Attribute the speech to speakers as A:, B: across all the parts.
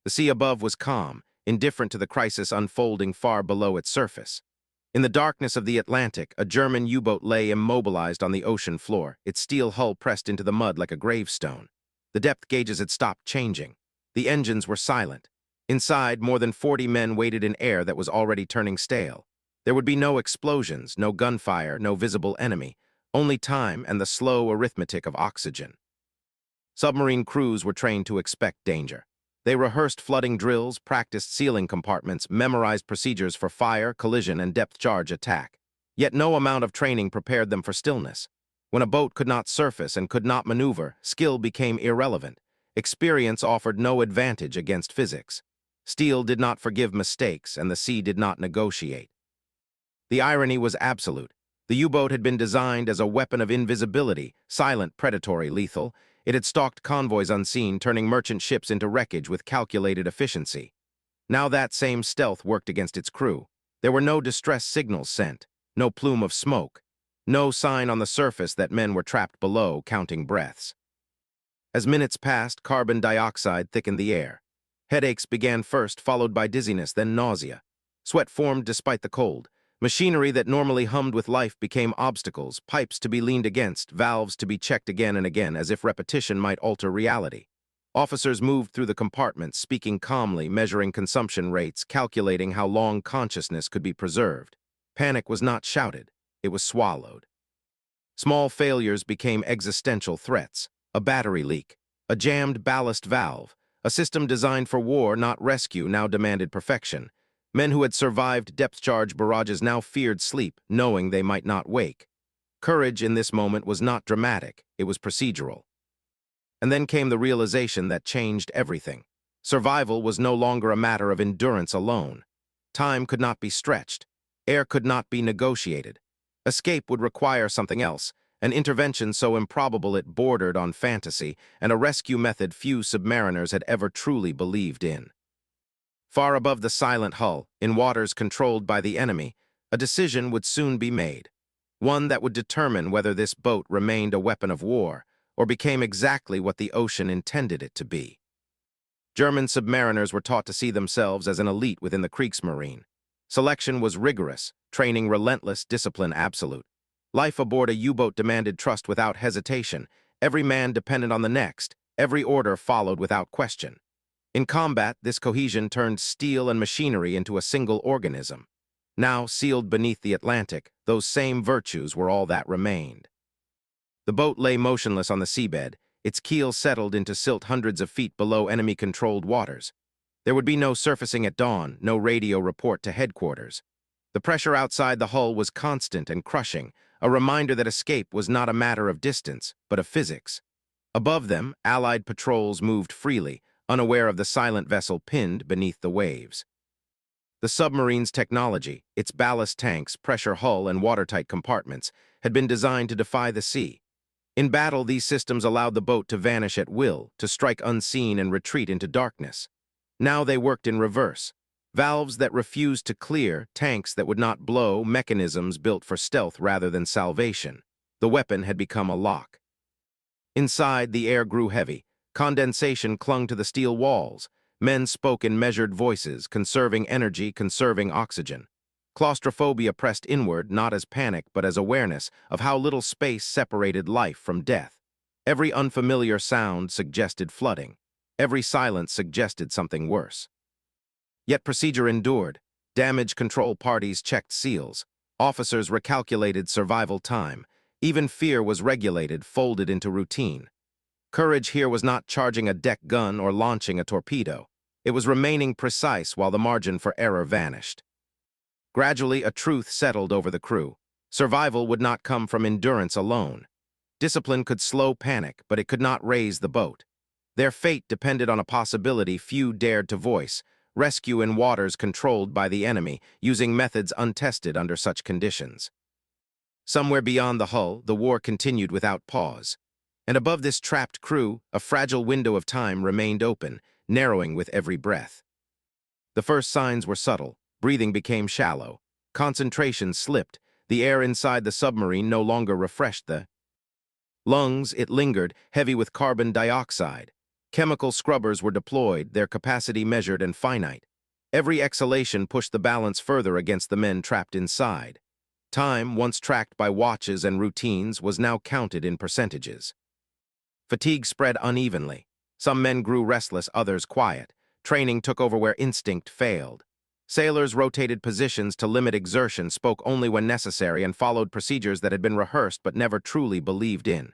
A: The sea above was calm, indifferent to the crisis unfolding far below its surface. In the darkness of the Atlantic, a German U-boat lay immobilized on the ocean floor, its steel hull pressed into the mud like a gravestone. The depth gauges had stopped changing. The engines were silent. Inside, more than 40 men waited in air that was already turning stale. There would be no explosions, no gunfire, no visible enemy, only time and the slow arithmetic of oxygen. Submarine crews were trained to expect danger. They rehearsed flooding drills, practiced sealing compartments, memorized procedures for fire, collision, and depth charge attack. Yet no amount of training prepared them for stillness. When a boat could not surface and could not maneuver, skill became irrelevant. Experience offered no advantage against physics. Steel did not forgive mistakes, and the sea did not negotiate. The irony was absolute. The U-boat had been designed as a weapon of invisibility, silent, predatory, lethal. It had stalked convoys unseen, turning merchant ships into wreckage with calculated efficiency. Now that same stealth worked against its crew. There were no distress signals sent, no plume of smoke, no sign on the surface that men were trapped below, counting breaths. As minutes passed, carbon dioxide thickened the air. Headaches began first, followed by dizziness, then nausea. Sweat formed despite the cold. Machinery that normally hummed with life became obstacles, pipes to be leaned against, valves to be checked again and again, as if repetition might alter reality. Officers moved through the compartments, speaking calmly, measuring consumption rates, calculating how long consciousness could be preserved. Panic was not shouted, it was swallowed. Small failures became existential threats. A battery leak, a jammed ballast valve, a system designed for war, not rescue, now demanded perfection. Men who had survived depth-charge barrages now feared sleep, knowing they might not wake. Courage in this moment was not dramatic, it was procedural. And then came the realization that changed everything. Survival was no longer a matter of endurance alone. Time could not be stretched. Air could not be negotiated. Escape would require something else, an intervention so improbable it bordered on fantasy, and a rescue method few submariners had ever truly believed in. Far above the silent hull, in waters controlled by the enemy, a decision would soon be made. One that would determine whether this boat remained a weapon of war, or became exactly what the ocean intended it to be. German submariners were taught to see themselves as an elite within the Kriegsmarine. Selection was rigorous, training relentless, discipline absolute. Life aboard a U-boat demanded trust without hesitation. Every man depended on the next, every order followed without question. In combat, this cohesion turned steel and machinery into a single organism. Now, sealed beneath the Atlantic, those same virtues were all that remained. The boat lay motionless on the seabed, its keel settled into silt hundreds of feet below enemy-controlled waters. There would be no surfacing at dawn, no radio report to headquarters. The pressure outside the hull was constant and crushing, a reminder that escape was not a matter of distance, but of physics. Above them, Allied patrols moved freely, unaware of the silent vessel pinned beneath the waves. The submarine's technology, its ballast tanks, pressure hull, and watertight compartments, had been designed to defy the sea. In battle, these systems allowed the boat to vanish at will, to strike unseen and retreat into darkness. Now they worked in reverse. Valves that refused to clear, tanks that would not blow, mechanisms built for stealth rather than salvation. The weapon had become a lock. Inside, the air grew heavy. Condensation clung to the steel walls. Men spoke in measured voices, conserving energy, conserving oxygen. Claustrophobia pressed inward, not as panic, but as awareness of how little space separated life from death. Every unfamiliar sound suggested flooding. Every silence suggested something worse. Yet procedure endured. Damage control parties checked seals. Officers recalculated survival time. Even fear was regulated, folded into routine. Courage here was not charging a deck gun or launching a torpedo. It was remaining precise while the margin for error vanished. Gradually, a truth settled over the crew. Survival would not come from endurance alone. Discipline could slow panic, but it could not raise the boat. Their fate depended on a possibility few dared to voice: rescue in waters controlled by the enemy, using methods untested under such conditions. Somewhere beyond the hull, the war continued without pause. And above this trapped crew, a fragile window of time remained open, narrowing with every breath. The first signs were subtle. Breathing became shallow. Concentration slipped. The air inside the submarine no longer refreshed the lungs. It lingered, heavy with carbon dioxide. Chemical scrubbers were deployed, their capacity measured and finite. Every exhalation pushed the balance further against the men trapped inside. Time, once tracked by watches and routines, was now counted in percentages. Fatigue spread unevenly. Some men grew restless, others quiet. Training took over where instinct failed. Sailors rotated positions to limit exertion, spoke only when necessary, and followed procedures that had been rehearsed but never truly believed in.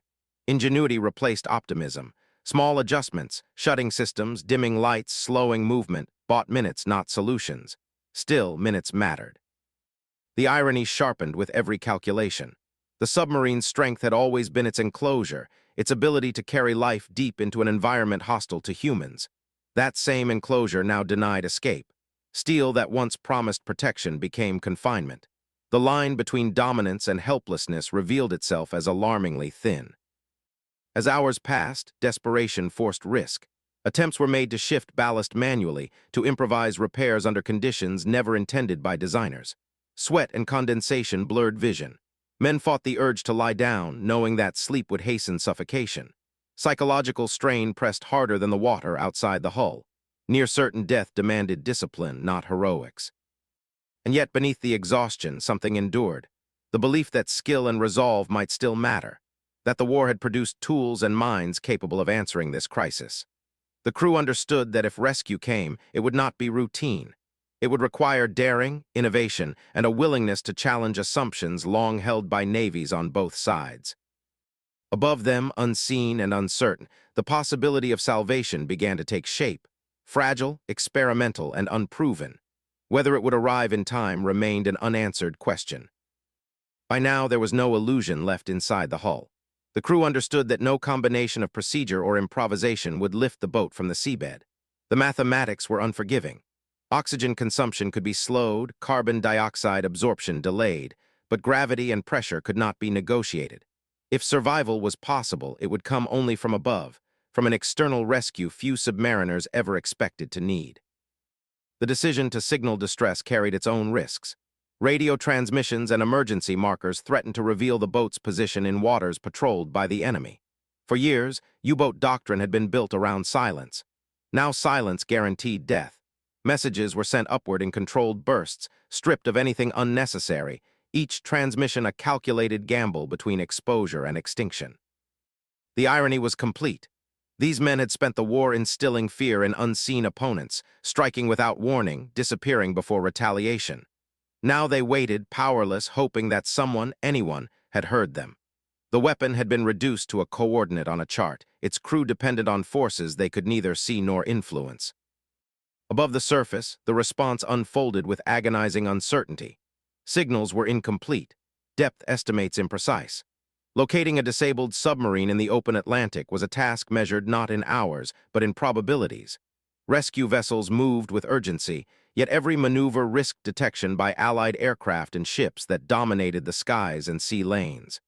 A: Ingenuity replaced optimism. Small adjustments, shutting systems, dimming lights, slowing movement, bought minutes, not solutions. Still, minutes mattered. The irony sharpened with every calculation. The submarine's strength had always been its enclosure, its ability to carry life deep into an environment hostile to humans. That same enclosure now denied escape. Steel that once promised protection became confinement. The line between dominance and helplessness revealed itself as alarmingly thin. As hours passed, desperation forced risk. Attempts were made to shift ballast manually, to improvise repairs under conditions never intended by designers. Sweat and condensation blurred vision. Men fought the urge to lie down, knowing that sleep would hasten suffocation. Psychological strain pressed harder than the water outside the hull. Near-certain death demanded discipline, not heroics. And yet beneath the exhaustion, something endured. The belief that skill and resolve might still matter. That the war had produced tools and minds capable of answering this crisis. The crew understood that if rescue came, it would not be routine. It would require daring, innovation, and a willingness to challenge assumptions long held by navies on both sides. Above them, unseen and uncertain, the possibility of salvation began to take shape. Fragile, experimental, and unproven. Whether it would arrive in time remained an unanswered question. By now, there was no illusion left inside the hull. The crew understood that no combination of procedure or improvisation would lift the boat from the seabed. The mathematics were unforgiving. Oxygen consumption could be slowed, carbon dioxide absorption delayed, but gravity and pressure could not be negotiated. If survival was possible, it would come only from above, from an external rescue few submariners ever expected to need. The decision to signal distress carried its own risks. Radio transmissions and emergency markers threatened to reveal the boat's position in waters patrolled by the enemy. For years, U-boat doctrine had been built around silence. Now silence guaranteed death. Messages were sent upward in controlled bursts, stripped of anything unnecessary, each transmission a calculated gamble between exposure and extinction. The irony was complete. These men had spent the war instilling fear in unseen opponents, striking without warning, disappearing before retaliation. Now they waited, powerless, hoping that someone, anyone, had heard them. The weapon had been reduced to a coordinate on a chart, its crew dependent on forces they could neither see nor influence. Above the surface, the response unfolded with agonizing uncertainty. Signals were incomplete, depth estimates imprecise. Locating a disabled submarine in the open Atlantic was a task measured not in hours, but in probabilities. Rescue vessels moved with urgency, yet every maneuver risked detection by Allied aircraft and ships that dominated the skies and sea lanes.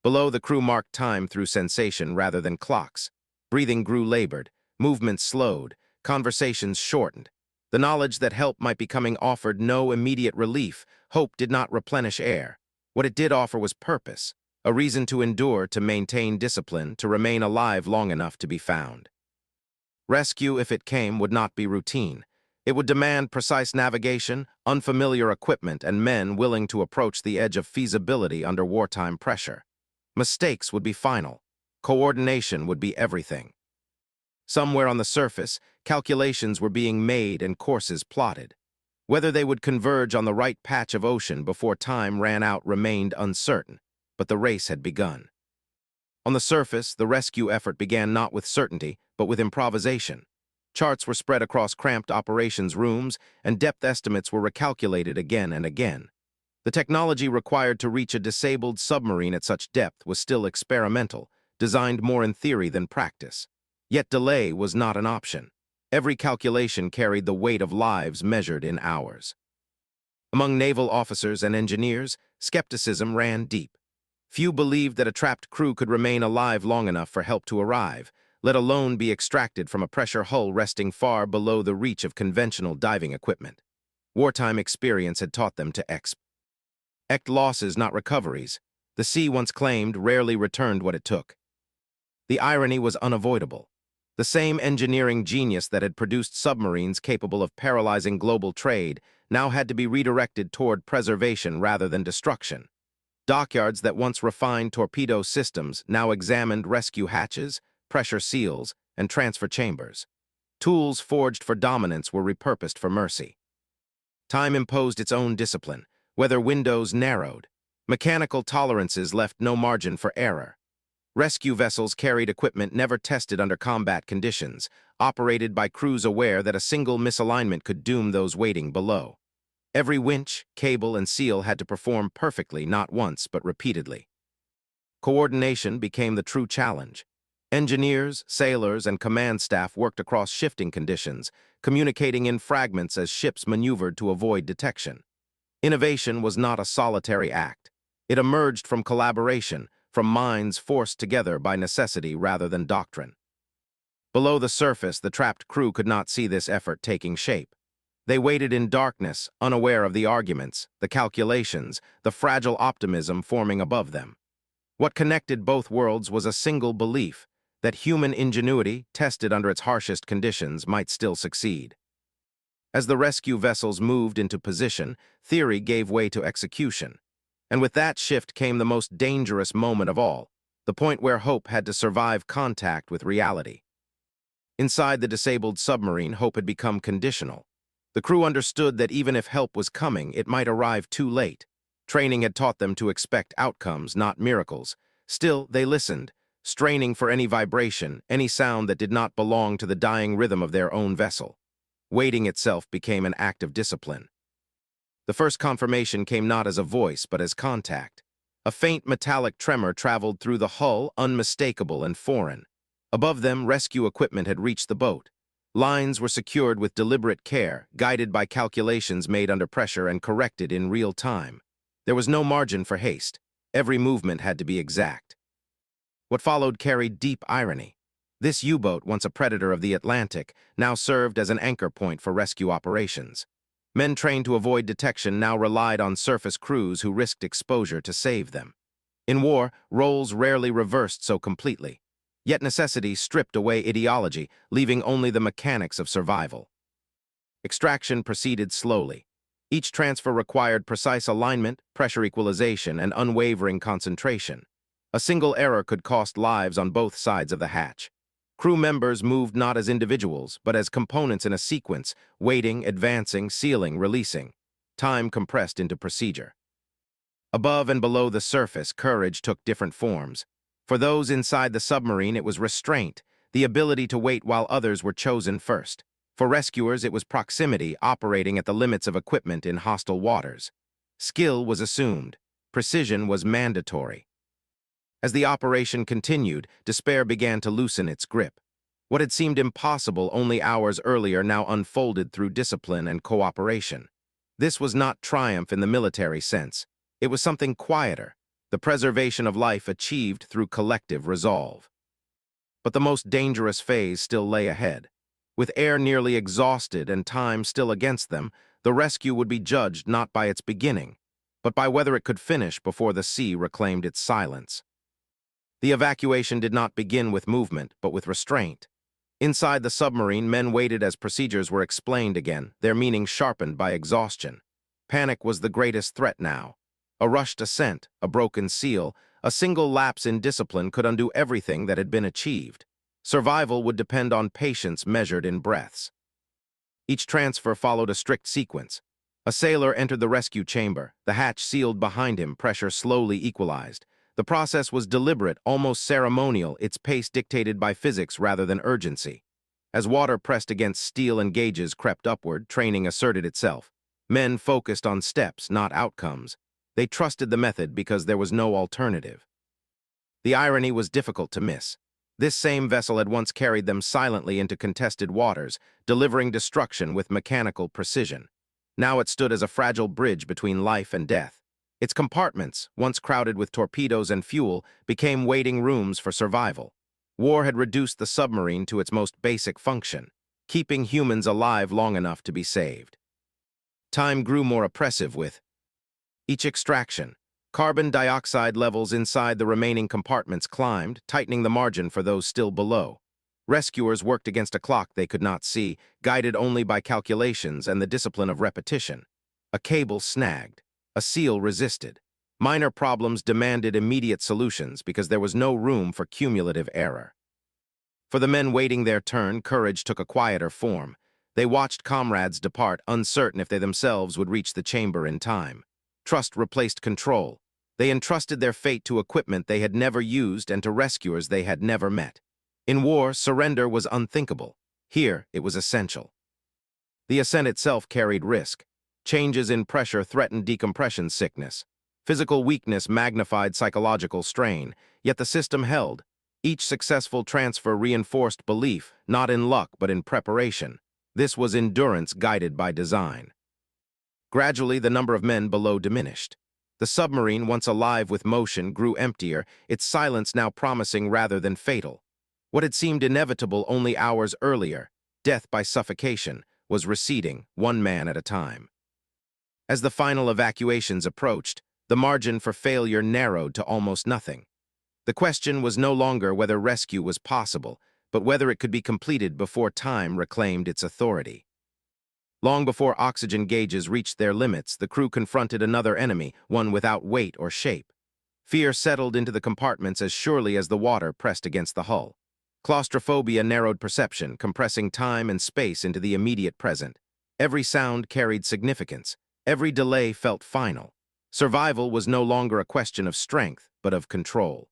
A: Below, the crew marked time through sensation rather than clocks. Breathing grew labored, movements slowed, conversations shortened. The knowledge that help might be coming offered no immediate relief. Hope did not replenish air. What it did offer was purpose, a reason to endure, to maintain discipline, to remain alive long enough to be found. Rescue, if it came, would not be routine. It would demand precise navigation, unfamiliar equipment, and men willing to approach the edge of feasibility under wartime pressure. Mistakes would be final. Coordination would be everything. Somewhere on the surface, calculations were being made and courses plotted. Whether they would converge on the right patch of ocean before time ran out remained uncertain, but the race had begun. On the surface, the rescue effort began not with certainty, but with improvisation. Charts were spread across cramped operations rooms, and depth estimates were recalculated again and again. The technology required to reach a disabled submarine at such depth was still experimental, designed more in theory than practice. Yet delay was not an option. Every calculation carried the weight of lives measured in hours. Among naval officers and engineers, skepticism ran deep. Few believed that a trapped crew could remain alive long enough for help to arrive, let alone be extracted from a pressure hull resting far below the reach of conventional diving equipment. Wartime experience had taught them to expect losses, not recoveries. The sea, once claimed, rarely returned what it took. The irony was unavoidable. The same engineering genius that had produced submarines capable of paralyzing global trade now had to be redirected toward preservation rather than destruction. Dockyards that once refined torpedo systems now examined rescue hatches, pressure seals, and transfer chambers. Tools forged for dominance were repurposed for mercy. Time imposed its own discipline, weather windows narrowed. Mechanical tolerances left no margin for error. Rescue vessels carried equipment never tested under combat conditions, operated by crews aware that a single misalignment could doom those waiting below. Every winch, cable, and seal had to perform perfectly not once but repeatedly. Coordination became the true challenge. Engineers, sailors, and command staff worked across shifting conditions, communicating in fragments as ships maneuvered to avoid detection. Innovation was not a solitary act. It emerged from collaboration, from minds forced together by necessity rather than doctrine. Below the surface, the trapped crew could not see this effort taking shape. They waited in darkness, unaware of the arguments, the calculations, the fragile optimism forming above them. What connected both worlds was a single belief that human ingenuity, tested under its harshest conditions, might still succeed. As the rescue vessels moved into position, theory gave way to execution. And with that shift came the most dangerous moment of all, the point where hope had to survive contact with reality. Inside the disabled submarine, hope had become conditional. The crew understood that even if help was coming, it might arrive too late. Training had taught them to expect outcomes, not miracles. Still, they listened, straining for any vibration, any sound that did not belong to the dying rhythm of their own vessel. Waiting itself became an act of discipline. The first confirmation came not as a voice, but as contact. A faint metallic tremor traveled through the hull, unmistakable and foreign. Above them, rescue equipment had reached the boat. Lines were secured with deliberate care, guided by calculations made under pressure and corrected in real time. There was no margin for haste. Every movement had to be exact. What followed carried deep irony. This U-boat, once a predator of the Atlantic, now served as an anchor point for rescue operations. Men trained to avoid detection now relied on surface crews who risked exposure to save them. In war, roles rarely reversed so completely. Yet necessity stripped away ideology, leaving only the mechanics of survival. Extraction proceeded slowly. Each transfer required precise alignment, pressure equalization, and unwavering concentration. A single error could cost lives on both sides of the hatch. Crew members moved not as individuals, but as components in a sequence, waiting, advancing, sealing, releasing. Time compressed into procedure. Above and below the surface, courage took different forms. For those inside the submarine, it was restraint, the ability to wait while others were chosen first. For rescuers, it was proximity, operating at the limits of equipment in hostile waters. Skill was assumed. Precision was mandatory. As the operation continued, despair began to loosen its grip. What had seemed impossible only hours earlier now unfolded through discipline and cooperation. This was not triumph in the military sense. It was something quieter, the preservation of life achieved through collective resolve. But the most dangerous phase still lay ahead. With air nearly exhausted and time still against them, the rescue would be judged not by its beginning, but by whether it could finish before the sea reclaimed its silence. The evacuation did not begin with movement, but with restraint. Inside the submarine, men waited as procedures were explained again, their meaning sharpened by exhaustion. Panic was the greatest threat now. A rushed ascent, a broken seal, a single lapse in discipline could undo everything that had been achieved. Survival would depend on patience measured in breaths. Each transfer followed a strict sequence. A sailor entered the rescue chamber, the hatch sealed behind him, pressure slowly equalized. The process was deliberate, almost ceremonial, its pace dictated by physics rather than urgency. As water pressed against steel and gauges crept upward, training asserted itself. Men focused on steps, not outcomes. They trusted the method because there was no alternative. The irony was difficult to miss. This same vessel had once carried them silently into contested waters, delivering destruction with mechanical precision. Now it stood as a fragile bridge between life and death. Its compartments, once crowded with torpedoes and fuel, became waiting rooms for survival. War had reduced the submarine to its most basic function, keeping humans alive long enough to be saved. Time grew more oppressive with each extraction. Carbon dioxide levels inside the remaining compartments climbed, tightening the margin for those still below. Rescuers worked against a clock they could not see, guided only by calculations and the discipline of repetition. A cable snagged. A seal resisted. Minor problems demanded immediate solutions because there was no room for cumulative error. For the men waiting their turn, courage took a quieter form. They watched comrades depart, uncertain if they themselves would reach the chamber in time. Trust replaced control. They entrusted their fate to equipment they had never used and to rescuers they had never met. In war, surrender was unthinkable. Here, it was essential. The ascent itself carried risk. Changes in pressure threatened decompression sickness. Physical weakness magnified psychological strain, yet the system held. Each successful transfer reinforced belief, not in luck but in preparation. This was endurance guided by design. Gradually, the number of men below diminished. The submarine, once alive with motion, grew emptier, its silence now promising rather than fatal. What had seemed inevitable only hours earlier, death by suffocation, was receding, one man at a time. As the final evacuations approached, the margin for failure narrowed to almost nothing. The question was no longer whether rescue was possible, but whether it could be completed before time reclaimed its authority. Long before oxygen gauges reached their limits, the crew confronted another enemy, one without weight or shape. Fear settled into the compartments as surely as the water pressed against the hull. Claustrophobia narrowed perception, compressing time and space into the immediate present. Every sound carried significance. Every delay felt final. Survival was no longer a question of strength, but of control.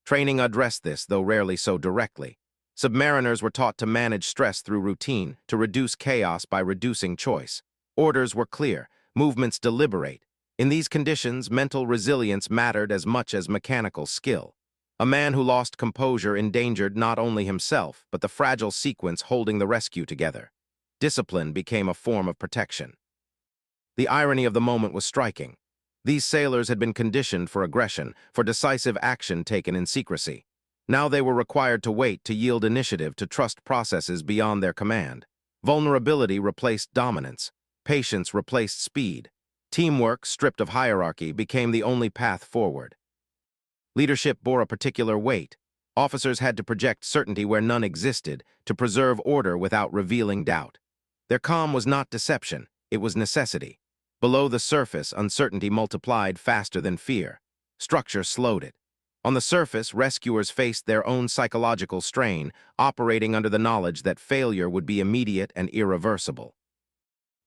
A: Training addressed this, though rarely so directly. Submariners were taught to manage stress through routine, to reduce chaos by reducing choice. Orders were clear, movements deliberate. In these conditions, mental resilience mattered as much as mechanical skill. A man who lost composure endangered not only himself, but the fragile sequence holding the rescue together. Discipline became a form of protection. The irony of the moment was striking. These sailors had been conditioned for aggression, for decisive action taken in secrecy. Now they were required to wait, to yield initiative, to trust processes beyond their command. Vulnerability replaced dominance. Patience replaced speed. Teamwork, stripped of hierarchy, became the only path forward. Leadership bore a particular weight. Officers had to project certainty where none existed, to preserve order without revealing doubt. Their calm was not deception, it was necessity. Below the surface, uncertainty multiplied faster than fear. Structure slowed it. On the surface, rescuers faced their own psychological strain, operating under the knowledge that failure would be immediate and irreversible.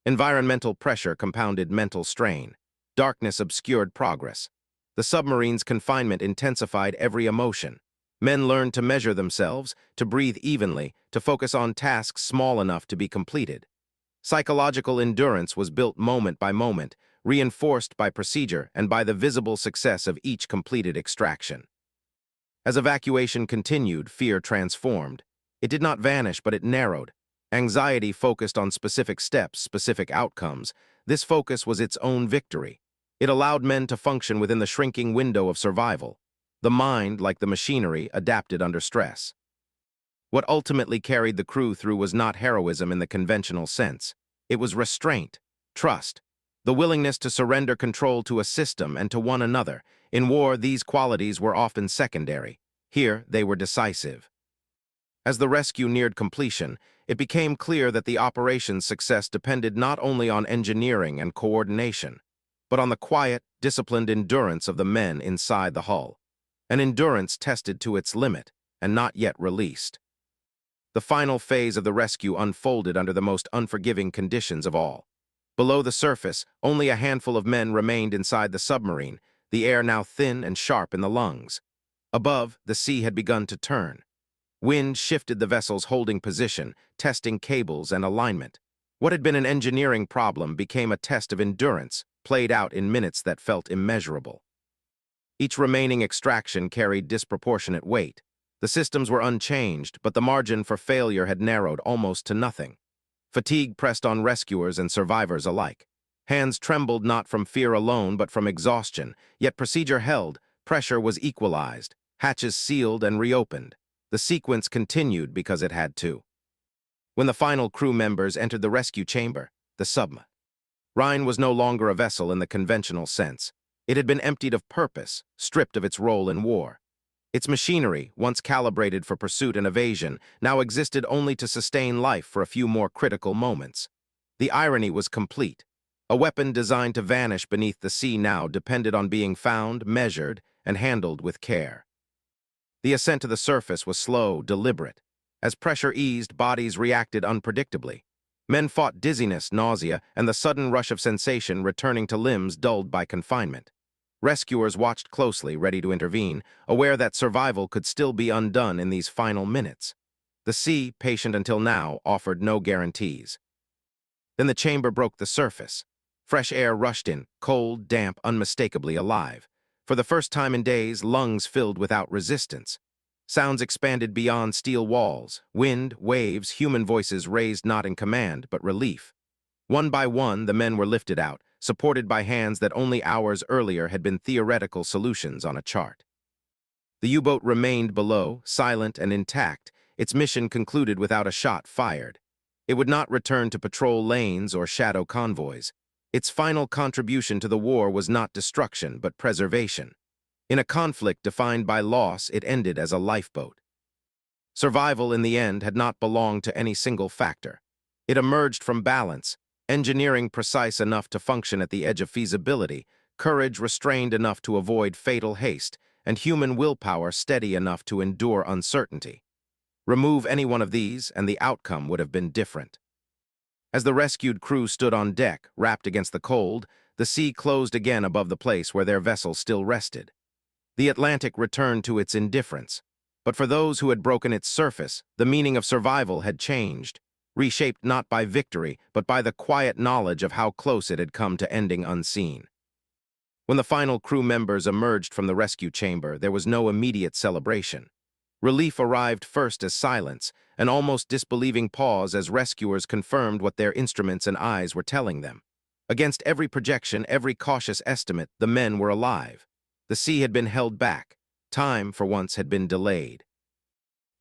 A: Environmental pressure compounded mental strain. Darkness obscured progress. The submarine's confinement intensified every emotion. Men learned to measure themselves, to breathe evenly, to focus on tasks small enough to be completed. Psychological endurance was built moment by moment, reinforced by procedure and by the visible success of each completed extraction. As evacuation continued, fear transformed. It did not vanish, but it narrowed. Anxiety focused on specific steps, specific outcomes. This focus was its own victory. It allowed men to function within the shrinking window of survival. The mind, like the machinery, adapted under stress. What ultimately carried the crew through was not heroism in the conventional sense. It was restraint, trust, the willingness to surrender control to a system and to one another. In war, these qualities were often secondary. Here, they were decisive. As the rescue neared completion, it became clear that the operation's success depended not only on engineering and coordination, but on the quiet, disciplined endurance of the men inside the hull. An endurance tested to its limit and not yet released. The final phase of the rescue unfolded under the most unforgiving conditions of all. Below the surface, only a handful of men remained inside the submarine, the air now thin and sharp in the lungs. Above, the sea had begun to turn. Wind shifted the vessel's holding position, testing cables and alignment. What had been an engineering problem became a test of endurance, played out in minutes that felt immeasurable. Each remaining extraction carried disproportionate weight. The systems were unchanged, but the margin for failure had narrowed almost to nothing. Fatigue pressed on rescuers and survivors alike. Hands trembled not from fear alone, but from exhaustion, yet procedure held, pressure was equalized, hatches sealed and reopened. The sequence continued because it had to. When the final crew members entered the rescue chamber, the submarine was no longer a vessel in the conventional sense. It had been emptied of purpose, stripped of its role in war. Its machinery, once calibrated for pursuit and evasion, now existed only to sustain life for a few more critical moments. The irony was complete. A weapon designed to vanish beneath the sea now depended on being found, measured, and handled with care. The ascent to the surface was slow, deliberate. As pressure eased, bodies reacted unpredictably. Men fought dizziness, nausea, and the sudden rush of sensation returning to limbs dulled by confinement. Rescuers watched closely, ready to intervene, aware that survival could still be undone in these final minutes. The sea, patient until now, offered no guarantees. Then the chamber broke the surface. Fresh air rushed in, cold, damp, unmistakably alive. For the first time in days, lungs filled without resistance. Sounds expanded beyond steel walls. Wind, waves, human voices raised not in command, but relief. One by one, the men were lifted out, supported by hands that only hours earlier had been theoretical solutions on a chart. The U-boat remained below, silent and intact, its mission concluded without a shot fired. It would not return to patrol lanes or shadow convoys. Its final contribution to the war was not destruction, but preservation. In a conflict defined by loss, it ended as a lifeboat. Survival, in the end, had not belonged to any single factor. It emerged from balance, engineering precise enough to function at the edge of feasibility, courage restrained enough to avoid fatal haste, and human willpower steady enough to endure uncertainty. Remove any one of these, and the outcome would have been different. As the rescued crew stood on deck, wrapped against the cold, the sea closed again above the place where their vessel still rested. The Atlantic returned to its indifference. But for those who had broken its surface, the meaning of survival had changed, reshaped not by victory, but by the quiet knowledge of how close it had come to ending unseen. When the final crew members emerged from the rescue chamber, there was no immediate celebration. Relief arrived first as silence, an almost disbelieving pause as rescuers confirmed what their instruments and eyes were telling them. Against every projection, every cautious estimate, the men were alive. The sea had been held back. Time, for once, had been delayed.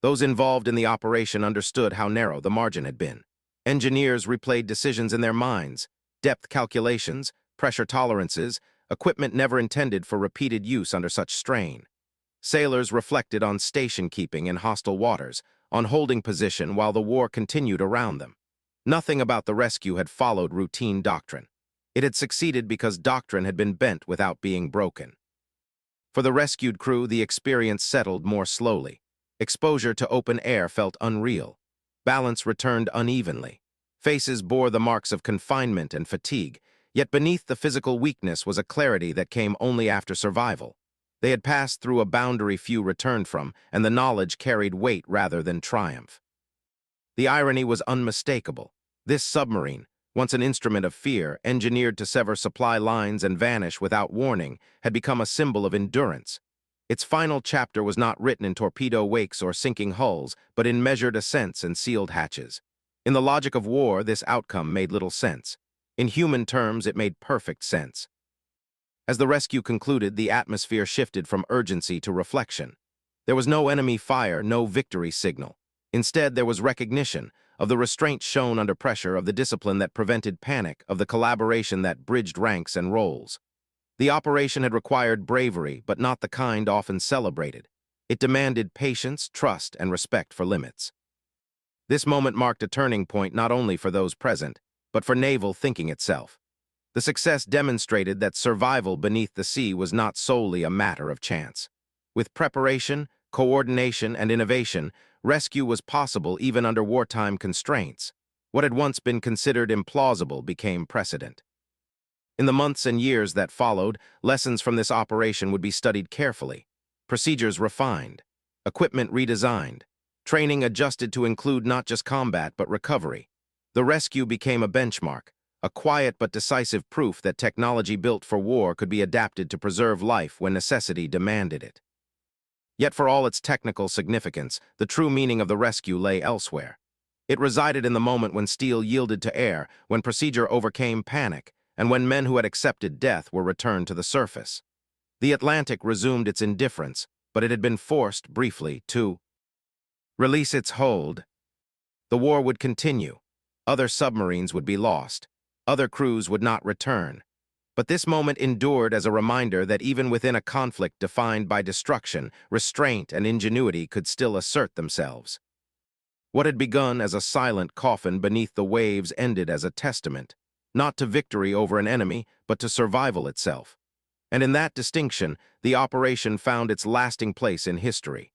A: Those involved in the operation understood how narrow the margin had been. Engineers replayed decisions in their minds, depth calculations, pressure tolerances, equipment never intended for repeated use under such strain. Sailors reflected on station keeping in hostile waters, on holding position while the war continued around them. Nothing about the rescue had followed routine doctrine. It had succeeded because doctrine had been bent without being broken. For the rescued crew, the experience settled more slowly. Exposure to open air felt unreal. Balance returned unevenly. Faces bore the marks of confinement and fatigue, yet beneath the physical weakness was a clarity that came only after survival. They had passed through a boundary few returned from, and the knowledge carried weight rather than triumph. The irony was unmistakable. This submarine, once an instrument of fear, engineered to sever supply lines and vanish without warning, had become a symbol of endurance. Its final chapter was not written in torpedo wakes or sinking hulls, but in measured ascents and sealed hatches. In the logic of war, this outcome made little sense. In human terms, it made perfect sense. As the rescue concluded, the atmosphere shifted from urgency to reflection. There was no enemy fire, no victory signal. Instead, there was recognition of the restraint shown under pressure, of the discipline that prevented panic, of the collaboration that bridged ranks and roles. The operation had required bravery, but not the kind often celebrated. It demanded patience, trust, and respect for limits. This moment marked a turning point not only for those present, but for naval thinking itself. The success demonstrated that survival beneath the sea was not solely a matter of chance. With preparation, coordination, and innovation, rescue was possible even under wartime constraints. What had once been considered implausible became precedent. In the months and years that followed, lessons from this operation would be studied carefully, procedures refined, equipment redesigned, training adjusted to include not just combat but recovery. The rescue became a benchmark, a quiet but decisive proof that technology built for war could be adapted to preserve life when necessity demanded it. Yet for all its technical significance, the true meaning of the rescue lay elsewhere. It resided in the moment when steel yielded to air, when procedure overcame panic, and when men who had accepted death were returned to the surface. The Atlantic resumed its indifference, but it had been forced, briefly, to release its hold. The war would continue. Other submarines would be lost. Other crews would not return. But this moment endured as a reminder that even within a conflict defined by destruction, restraint and ingenuity could still assert themselves. What had begun as a silent coffin beneath the waves ended as a testament, not to victory over an enemy, but to survival itself. And in that distinction, the operation found its lasting place in history.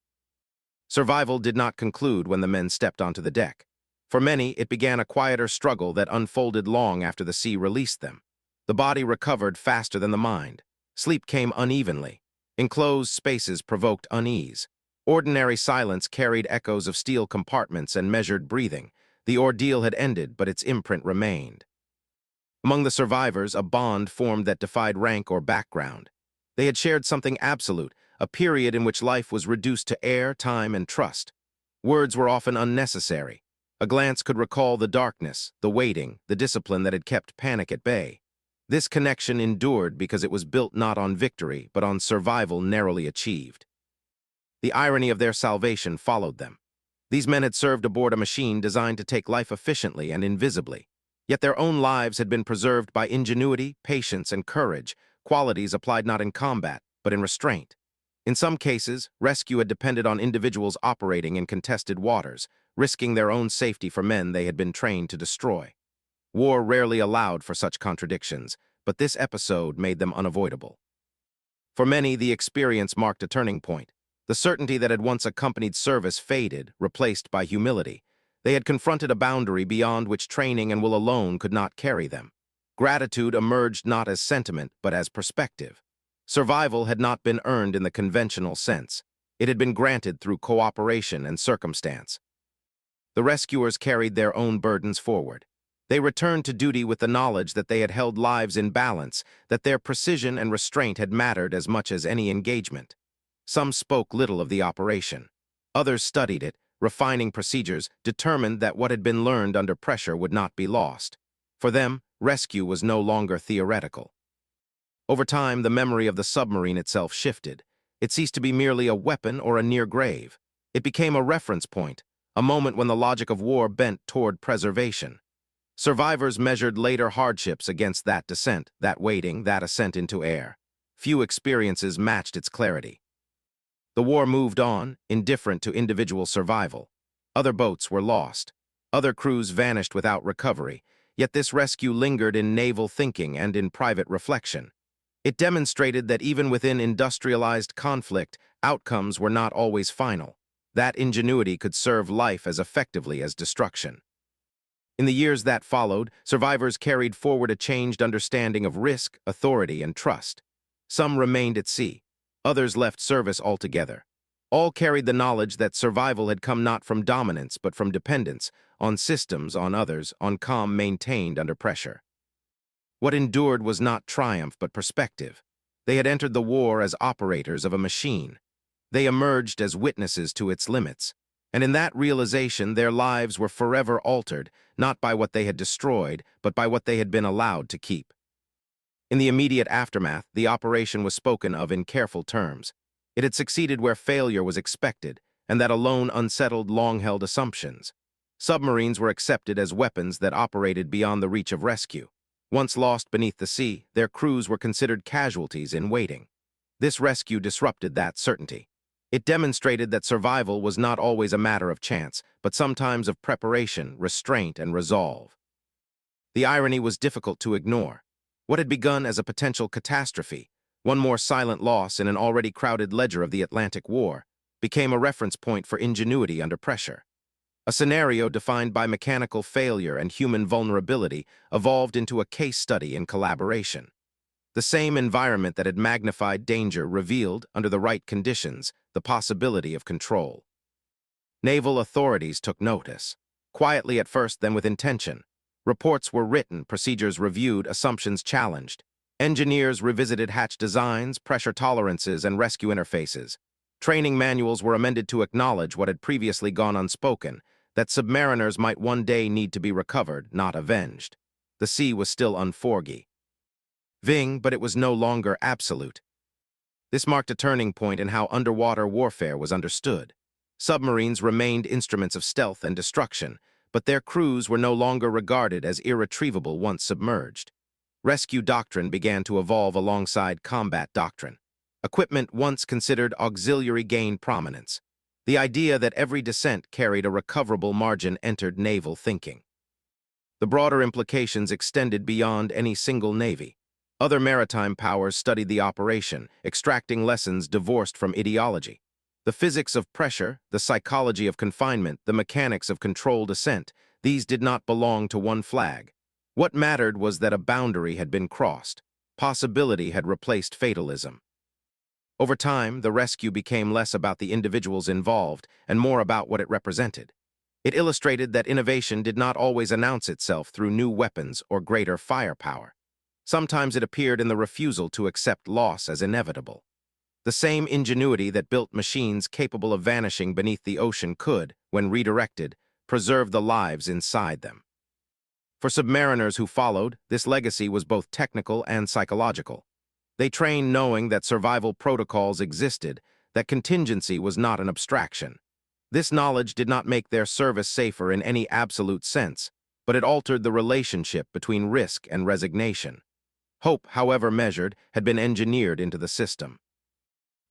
A: Survival did not conclude when the men stepped onto the deck. For many, it began a quieter struggle that unfolded long after the sea released them. The body recovered faster than the mind. Sleep came unevenly. Enclosed spaces provoked unease. Ordinary silence carried echoes of steel compartments and measured breathing. The ordeal had ended, but its imprint remained. Among the survivors, a bond formed that defied rank or background. They had shared something absolute, a period in which life was reduced to air, time, and trust. Words were often unnecessary. A glance could recall the darkness, the waiting, the discipline that had kept panic at bay. This connection endured because it was built not on victory, but on survival narrowly achieved. The irony of their salvation followed them. These men had served aboard a machine designed to take life efficiently and invisibly. Yet their own lives had been preserved by ingenuity, patience, and courage, qualities applied not in combat, but in restraint. In some cases, rescue had depended on individuals operating in contested waters, risking their own safety for men they had been trained to destroy. War rarely allowed for such contradictions, but this episode made them unavoidable. For many, the experience marked a turning point. The certainty that had once accompanied service faded, replaced by humility. They had confronted a boundary beyond which training and will alone could not carry them. Gratitude emerged not as sentiment, but as perspective. Survival had not been earned in the conventional sense. It had been granted through cooperation and circumstance. The rescuers carried their own burdens forward. They returned to duty with the knowledge that they had held lives in balance, that their precision and restraint had mattered as much as any engagement. Some spoke little of the operation. Others studied it, refining procedures, determined that what had been learned under pressure would not be lost. For them, rescue was no longer theoretical. Over time, the memory of the submarine itself shifted. It ceased to be merely a weapon or a near grave. It became a reference point, a moment when the logic of war bent toward preservation. Survivors measured later hardships against that descent, that waiting, that ascent into air. Few experiences matched its clarity. The war moved on, indifferent to individual survival. Other boats were lost. Other crews vanished without recovery, yet this rescue lingered in naval thinking and in private reflection. It demonstrated that even within industrialized conflict, outcomes were not always final. That ingenuity could serve life as effectively as destruction. In the years that followed, survivors carried forward a changed understanding of risk, authority, and trust. Some remained at sea. Others left service altogether. All carried the knowledge that survival had come not from dominance but from dependence, on systems, on others, on calm maintained under pressure. What endured was not triumph but perspective. They had entered the war as operators of a machine. They emerged as witnesses to its limits. And in that realization, their lives were forever altered, not by what they had destroyed, but by what they had been allowed to keep. In the immediate aftermath, the operation was spoken of in careful terms. It had succeeded where failure was expected, and that alone unsettled long-held assumptions. Submarines were accepted as weapons that operated beyond the reach of rescue. Once lost beneath the sea, their crews were considered casualties in waiting. This rescue disrupted that certainty. It demonstrated that survival was not always a matter of chance, but sometimes of preparation, restraint, and resolve. The irony was difficult to ignore. What had begun as a potential catastrophe, one more silent loss in an already crowded ledger of the Atlantic War, became a reference point for ingenuity under pressure. A scenario defined by mechanical failure and human vulnerability evolved into a case study in collaboration. The same environment that had magnified danger revealed, under the right conditions, the possibility of control. Naval authorities took notice, quietly at first, then with intention. Reports were written, procedures reviewed, assumptions challenged. Engineers revisited hatch designs, pressure tolerances, and rescue interfaces. Training manuals were amended to acknowledge what had previously gone unspoken, that submariners might one day need to be recovered, not avenged. The sea was still unforgiving, but it was no longer absolute. This marked a turning point in how underwater warfare was understood. Submarines remained instruments of stealth and destruction, but their crews were no longer regarded as irretrievable once submerged. Rescue doctrine began to evolve alongside combat doctrine. Equipment once considered auxiliary gained prominence. The idea that every descent carried a recoverable margin entered naval thinking. The broader implications extended beyond any single navy. Other maritime powers studied the operation, extracting lessons divorced from ideology. The physics of pressure, the psychology of confinement, the mechanics of controlled ascent, these did not belong to one flag. What mattered was that a boundary had been crossed. Possibility had replaced fatalism. Over time, the rescue became less about the individuals involved and more about what it represented. It illustrated that innovation did not always announce itself through new weapons or greater firepower. Sometimes it appeared in the refusal to accept loss as inevitable. The same ingenuity that built machines capable of vanishing beneath the ocean could, when redirected, preserve the lives inside them. For submariners who followed, this legacy was both technical and psychological. They trained knowing that survival protocols existed, that contingency was not an abstraction. This knowledge did not make their service safer in any absolute sense, but it altered the relationship between risk and resignation. Hope, however measured, had been engineered into the system.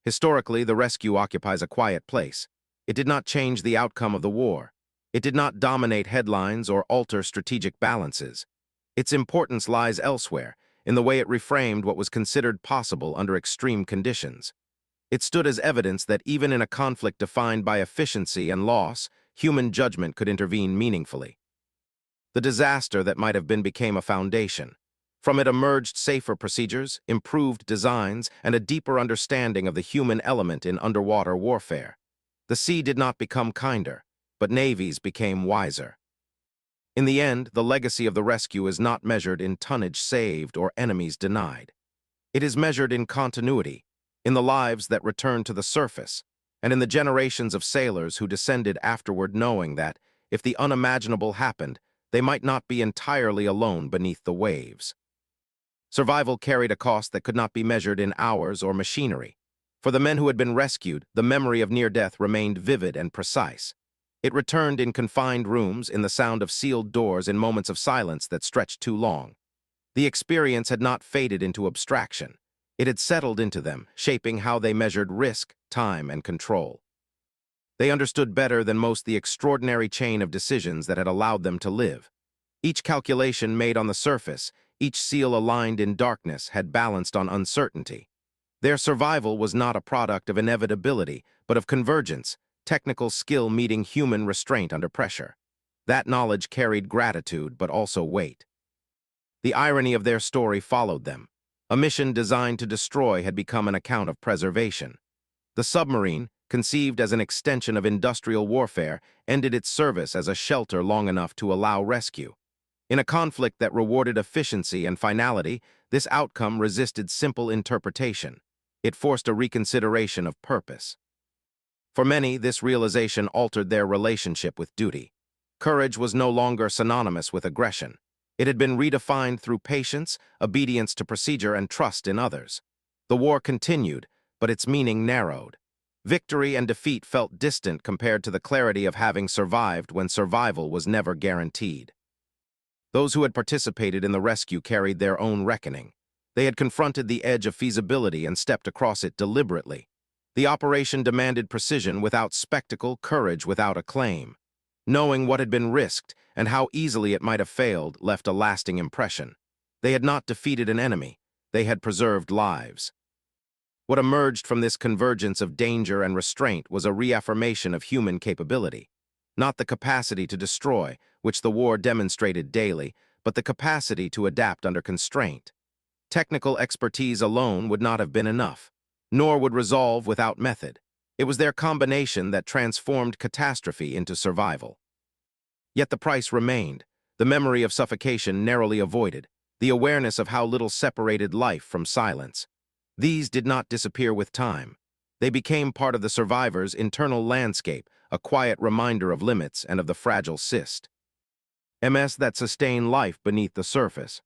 A: Historically, the rescue occupies a quiet place. It did not change the outcome of the war. It did not dominate headlines or alter strategic balances. Its importance lies elsewhere, in the way it reframed what was considered possible under extreme conditions. It stood as evidence that even in a conflict defined by efficiency and loss, human judgment could intervene meaningfully. The disaster that might have been became a foundation. From it emerged safer procedures, improved designs, and a deeper understanding of the human element in underwater warfare. The sea did not become kinder, but navies became wiser. In the end, the legacy of the rescue is not measured in tonnage saved or enemies denied. It is measured in continuity, in the lives that returned to the surface, and in the generations of sailors who descended afterward knowing that, if the unimaginable happened, they might not be entirely alone beneath the waves. Survival carried a cost that could not be measured in hours or machinery. For the men who had been rescued, the memory of near death remained vivid and precise. It returned in confined rooms, in the sound of sealed doors, in moments of silence that stretched too long. The experience had not faded into abstraction. It had settled into them, shaping how they measured risk, time, and control. They understood better than most the extraordinary chain of decisions that had allowed them to live. Each calculation made on the surface, each seal aligned in darkness, had balanced on uncertainty. Their survival was not a product of inevitability, but of convergence, technical skill meeting human restraint under pressure. That knowledge carried gratitude, but also weight. The irony of their story followed them. A mission designed to destroy had become an account of preservation. The submarine, conceived as an extension of industrial warfare, ended its service as a shelter long enough to allow rescue. In a conflict that rewarded efficiency and finality, this outcome resisted simple interpretation. It forced a reconsideration of purpose. For many, this realization altered their relationship with duty. Courage was no longer synonymous with aggression. It had been redefined through patience, obedience to procedure, and trust in others. The war continued, but its meaning narrowed. Victory and defeat felt distant compared to the clarity of having survived when survival was never guaranteed. Those who had participated in the rescue carried their own reckoning. They had confronted the edge of feasibility and stepped across it deliberately. The operation demanded precision without spectacle, courage without acclaim. Knowing what had been risked and how easily it might have failed left a lasting impression. They had not defeated an enemy. They had preserved lives. What emerged from this convergence of danger and restraint was a reaffirmation of human capability. Not the capacity to destroy, which the war demonstrated daily, but the capacity to adapt under constraint. Technical expertise alone would not have been enough, nor would resolve without method. It was their combination that transformed catastrophe into survival. Yet the price remained, the memory of suffocation narrowly avoided, the awareness of how little separated life from silence. These did not disappear with time. They became part of the survivor's internal landscape, a quiet reminder of limits and of the fragile cyst. MS that sustain life beneath the surface.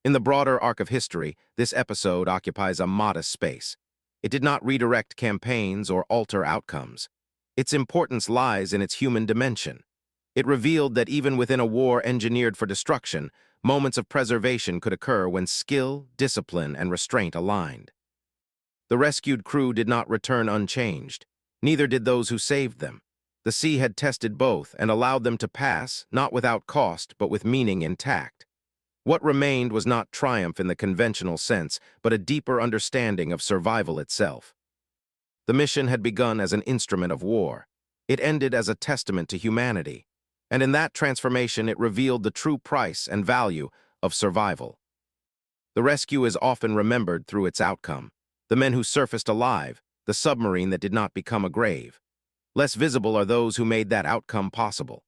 A: In the broader arc of history, this episode occupies a modest space. It did not redirect campaigns or alter outcomes. Its importance lies in its human dimension. It revealed that even within a war engineered for destruction, moments of preservation could occur when skill, discipline, and restraint aligned. The rescued crew did not return unchanged. Neither did those who saved them. The sea had tested both and allowed them to pass, not without cost, but with meaning intact. What remained was not triumph in the conventional sense, but a deeper understanding of survival itself. The mission had begun as an instrument of war. It ended as a testament to humanity. And in that transformation, it revealed the true price and value of survival. The rescue is often remembered through its outcome. The men who surfaced alive, the submarine that did not become a grave. Less visible are those who made that outcome possible.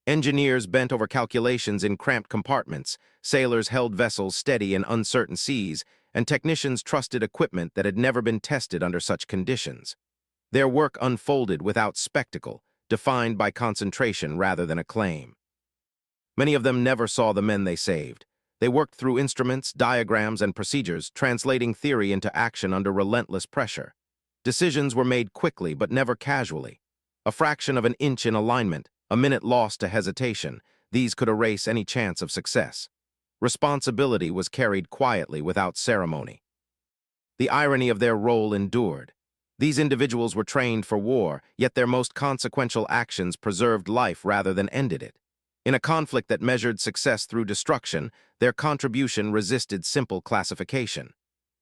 A: Engineers bent over calculations in cramped compartments, sailors held vessels steady in uncertain seas, and technicians trusted equipment that had never been tested under such conditions. Their work unfolded without spectacle, defined by concentration rather than acclaim. Many of them never saw the men they saved. They worked through instruments, diagrams, and procedures, translating theory into action under relentless pressure. Decisions were made quickly but never casually. A fraction of an inch in alignment, a minute lost to hesitation, these could erase any chance of success. Responsibility was carried quietly without ceremony. The irony of their role endured. These individuals were trained for war, yet their most consequential actions preserved life rather than ended it. In a conflict that measured success through destruction, their contribution resisted simple classification.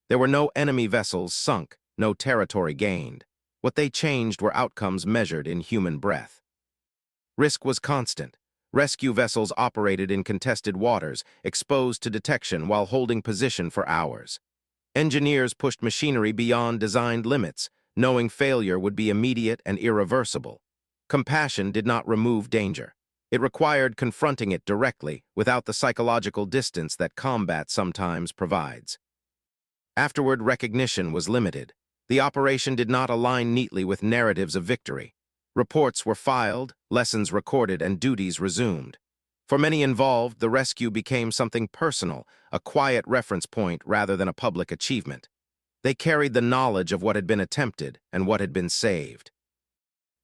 A: There were no enemy vessels sunk, no territory gained. What they changed were outcomes measured in human breath. Risk was constant. Rescue vessels operated in contested waters, exposed to detection while holding position for hours. Engineers pushed machinery beyond designed limits, knowing failure would be immediate and irreversible. Compassion did not remove danger. It required confronting it directly, without the psychological distance that combat sometimes provides. Afterward, recognition was limited. The operation did not align neatly with narratives of victory. Reports were filed, lessons recorded, and duties resumed. For many involved, the rescue became something personal, a quiet reference point rather than a public achievement. They carried the knowledge of what had been attempted and what had been saved.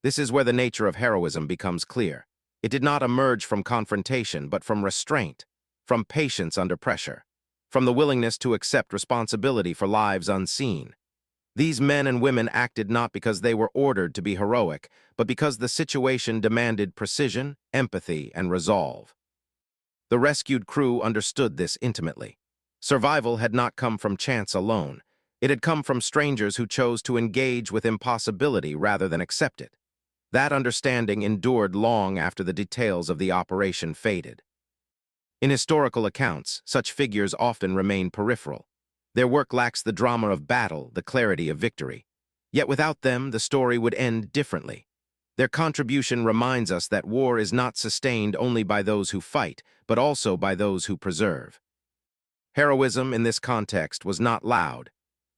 A: This is where the nature of heroism becomes clear. It did not emerge from confrontation, but from restraint, from patience under pressure, from the willingness to accept responsibility for lives unseen. These men and women acted not because they were ordered to be heroic, but because the situation demanded precision, empathy, and resolve. The rescued crew understood this intimately. Survival had not come from chance alone. It had come from strangers who chose to engage with impossibility rather than accept it. That understanding endured long after the details of the operation faded. In historical accounts, such figures often remain peripheral. Their work lacks the drama of battle, the clarity of victory. Yet without them, the story would end differently. Their contribution reminds us that war is not sustained only by those who fight, but also by those who preserve. Heroism in this context was not loud.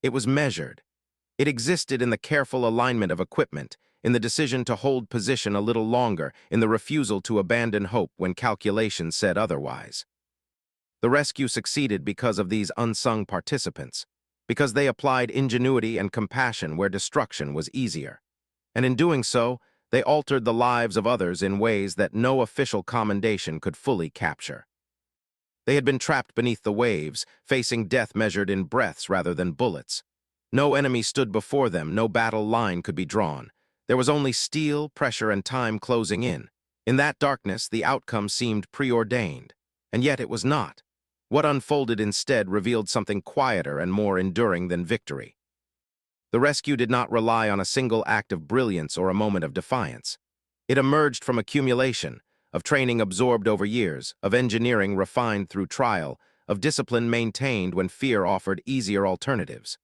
A: It was measured. It existed in the careful alignment of equipment, in the decision to hold position a little longer, in the refusal to abandon hope when calculations said otherwise. The rescue succeeded because of these unsung participants, because they applied ingenuity and compassion where destruction was easier. And in doing so, they altered the lives of others in ways that no official commendation could fully capture. They had been trapped beneath the waves, facing death measured in breaths rather than bullets. No enemy stood before them, no battle line could be drawn. There was only steel, pressure, and time closing in. In that darkness, the outcome seemed preordained. And yet it was not. What unfolded instead revealed something quieter and more enduring than victory. The rescue did not rely on a single act of brilliance or a moment of defiance. It emerged from accumulation, of training absorbed over years, of engineering refined through trial, of discipline maintained when fear offered easier alternatives.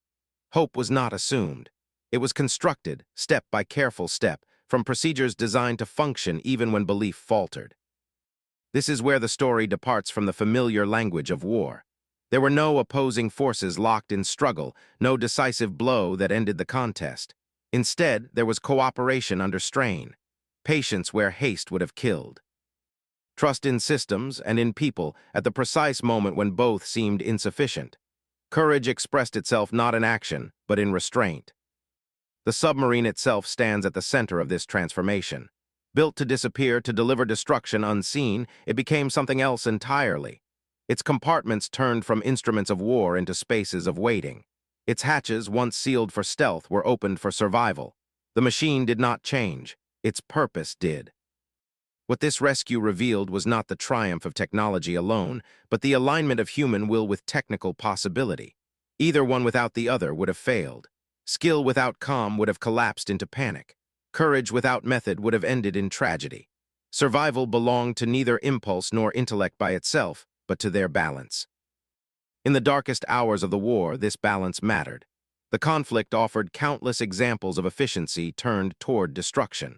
A: Hope was not assumed. It was constructed, step by careful step, from procedures designed to function even when belief faltered. This is where the story departs from the familiar language of war. There were no opposing forces locked in struggle, no decisive blow that ended the contest. Instead, there was cooperation under strain, patience where haste would have killed. Trust in systems and in people at the precise moment when both seemed insufficient. Courage expressed itself not in action, but in restraint. The submarine itself stands at the center of this transformation. Built to disappear, to deliver destruction unseen, it became something else entirely. Its compartments turned from instruments of war into spaces of waiting. Its hatches, once sealed for stealth, were opened for survival. The machine did not change. Its purpose did. What this rescue revealed was not the triumph of technology alone, but the alignment of human will with technical possibility. Either one without the other would have failed. Skill without calm would have collapsed into panic. Courage without method would have ended in tragedy. Survival belonged to neither impulse nor intellect by itself, but to their balance. In the darkest hours of the war, this balance mattered. The conflict offered countless examples of efficiency turned toward destruction.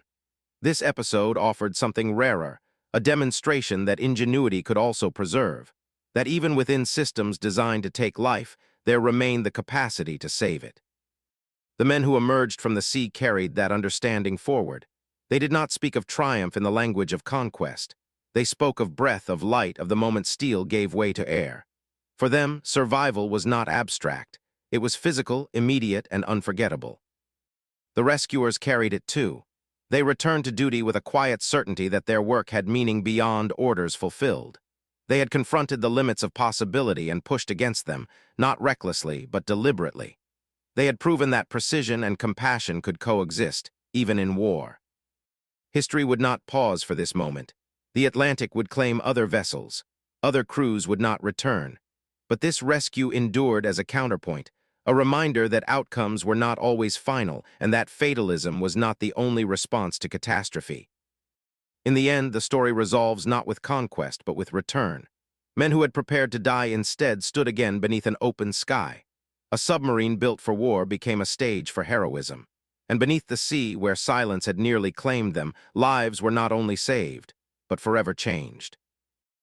A: This episode offered something rarer, a demonstration that ingenuity could also preserve, that even within systems designed to take life, there remained the capacity to save it. The men who emerged from the sea carried that understanding forward. They did not speak of triumph in the language of conquest. They spoke of breath, of light, of the moment steel gave way to air. For them, survival was not abstract. It was physical, immediate, and unforgettable. The rescuers carried it too. They returned to duty with a quiet certainty that their work had meaning beyond orders fulfilled. They had confronted the limits of possibility and pushed against them, not recklessly, but deliberately. They had proven that precision and compassion could coexist, even in war. History would not pause for this moment. The Atlantic would claim other vessels. Other crews would not return. But this rescue endured as a counterpoint, a reminder that outcomes were not always final and that fatalism was not the only response to catastrophe. In the end, the story resolves not with conquest, but with return. Men who had prepared to die instead stood again beneath an open sky. A submarine built for war became a stage for heroism. And beneath the sea, where silence had nearly claimed them, lives were not only saved, but forever changed.